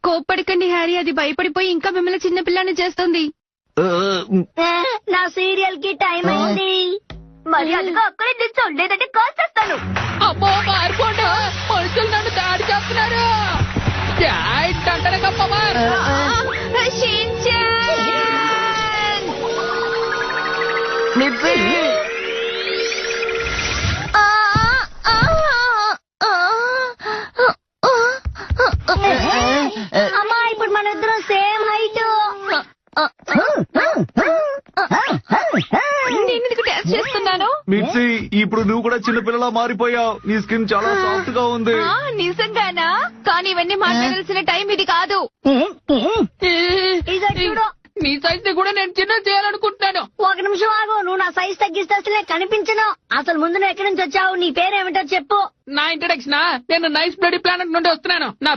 కోప్పడికండి Harry, అది భయపడిపోయి ఇంకా మిమ్మల్ని చిన్న పిల్లని చేస్తుంది. నా సీరియల్ కి టైం అయింది. మరి అదిగా అక్కడే నిల్చో, లేదంటే కాల్ చేస్తాను. అమ్మో మారిపోండి, మనుషులు నన్ను దాడి చేస్తున్నారు. అమ్మా, ఇప్పుడు మన ఇద్దరం సేమ్ హైట్. నేను ఎందుకు టెస్ట్ చేస్తున్నాను? మిర్చి, ఇప్పుడు నువ్వు కూడా చిన్నపిల్లలా మారిపోయావు. నీ స్కిన్ చాలా సాఫ్ట్ గా ఉంది. నిజంగానా? కానీ ఇవన్నీ మాట్లాడాల్సిన టైం ఇది కాదు. ఇదో చూడు. నీ సైజ్ కూడా నేను చిన్న చేయాలనుకుంటున్నాను. ఒక నిమిషం ఆగు, నువ్వు నా సైజ్ తగ్గిస్తే అసలు నేను కనిపించను. అసలు ముందు నువ్వు ఎక్కడి నుంచి వచ్చావు, నీ పేరేమిటో చెప్పు. నా ఇంట్రడక్షన్, నేను నైస్ బ్లడీ ప్లానెట్ నుండి వస్తున్నాను. నా